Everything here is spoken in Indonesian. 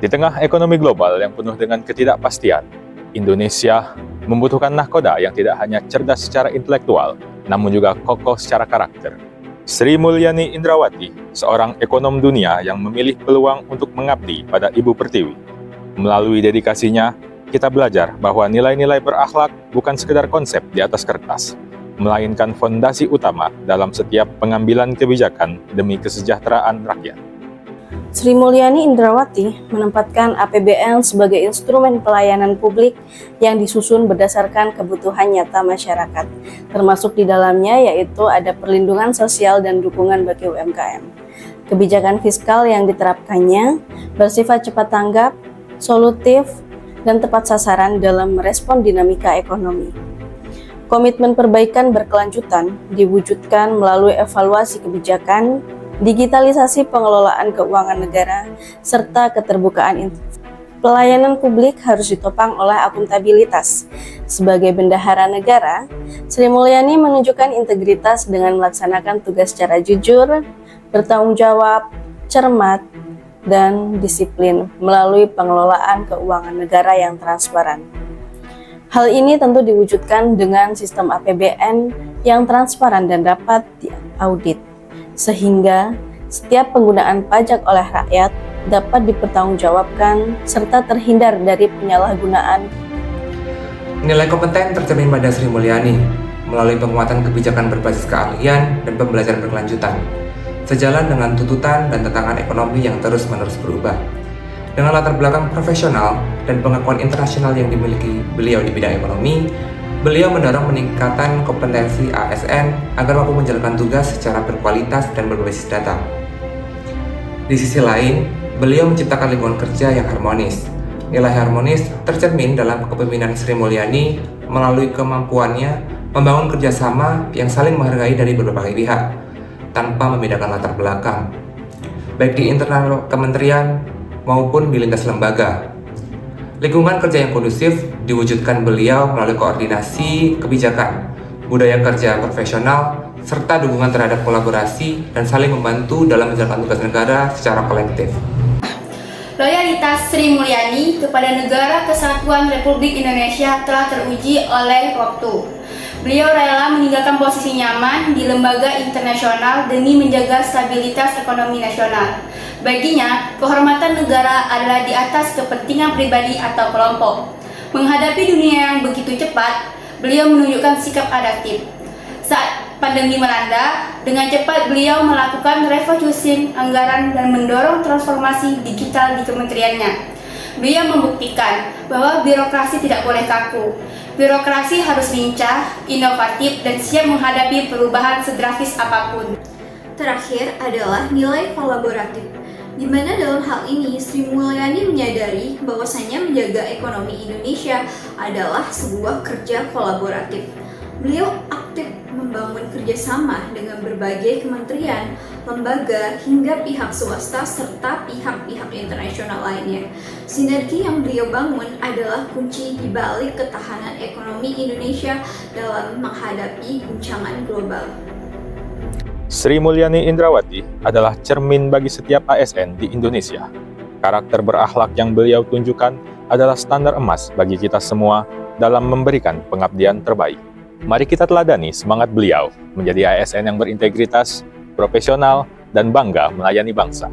Di tengah ekonomi global yang penuh dengan ketidakpastian, Indonesia membutuhkan nahkoda yang tidak hanya cerdas secara intelektual, namun juga kokoh secara karakter. Sri Mulyani Indrawati, seorang ekonom dunia yang memilih peluang untuk mengabdi pada Ibu Pertiwi. Melalui dedikasinya, kita belajar bahwa nilai-nilai berakhlak bukan sekedar konsep di atas kertas, melainkan fondasi utama dalam setiap pengambilan kebijakan demi kesejahteraan rakyat. Sri Mulyani Indrawati menempatkan APBN sebagai instrumen pelayanan publik yang disusun berdasarkan kebutuhan nyata masyarakat, termasuk di dalamnya yaitu ada perlindungan sosial dan dukungan bagi UMKM. Kebijakan fiskal yang diterapkannya bersifat cepat tanggap, solutif, dan tepat sasaran dalam merespon dinamika ekonomi. Komitmen perbaikan berkelanjutan diwujudkan melalui evaluasi kebijakan, digitalisasi pengelolaan keuangan negara, serta keterbukaan pelayanan publik harus ditopang oleh akuntabilitas. Sebagai bendahara negara, Sri Mulyani menunjukkan integritas dengan melaksanakan tugas secara jujur, bertanggung jawab, cermat, dan disiplin melalui pengelolaan keuangan negara yang transparan. Hal ini tentu diwujudkan dengan sistem APBN yang transparan dan dapat diaudit, sehingga setiap penggunaan pajak oleh rakyat dapat dipertanggungjawabkan serta terhindar dari penyalahgunaan. Nilai kompeten tercermin pada Sri Mulyani melalui penguatan kebijakan berbasis keahlian dan pembelajaran berkelanjutan, sejalan dengan tuntutan dan tantangan ekonomi yang terus-menerus berubah. Dengan latar belakang profesional dan pengakuan internasional yang dimiliki beliau di bidang ekonomi, beliau mendorong peningkatan kompetensi ASN agar mampu menjalankan tugas secara berkualitas dan berbasis data. Di sisi lain, beliau menciptakan lingkungan kerja yang harmonis. Nilai harmonis tercermin dalam kepemimpinan Sri Mulyani melalui kemampuannya membangun kerjasama yang saling menghargai dari berbagai pihak, tanpa membedakan latar belakang, baik di internal kementerian maupun di lintas lembaga. Lingkungan kerja yang kondusif diwujudkan beliau melalui koordinasi kebijakan, budaya kerja profesional, serta dukungan terhadap kolaborasi dan saling membantu dalam menjalankan tugas negara secara kolektif. Loyalitas Sri Mulyani kepada Negara Kesatuan Republik Indonesia telah teruji oleh waktu. Beliau rela meninggalkan posisi nyaman di lembaga internasional demi menjaga stabilitas ekonomi nasional. Baginya, kehormatan negara adalah di atas kepentingan pribadi atau kelompok. Menghadapi dunia yang begitu cepat, beliau menunjukkan sikap adaptif. Saat pandemi melanda, dengan cepat beliau melakukan refocusing anggaran dan mendorong transformasi digital di kementeriannya. Beliau membuktikan bahwa birokrasi tidak boleh kaku. Birokrasi harus lincah, inovatif, dan siap menghadapi perubahan sedrastis apapun. Terakhir adalah nilai kolaboratif, di mana dalam hal ini Sri Mulyani menyadari bahwasanya menjaga ekonomi Indonesia adalah sebuah kerja kolaboratif. Beliau aktif membangun kerjasama dengan berbagai kementerian, lembaga, hingga pihak swasta serta pihak-pihak internasional lainnya. Sinergi yang beliau bangun adalah kunci di balik ketahanan ekonomi Indonesia dalam menghadapi guncangan global. Sri Mulyani Indrawati adalah cermin bagi setiap ASN di Indonesia. Karakter berakhlak yang beliau tunjukkan adalah standar emas bagi kita semua dalam memberikan pengabdian terbaik. Mari kita teladani semangat beliau menjadi ASN yang berintegritas, profesional, dan bangga melayani bangsa.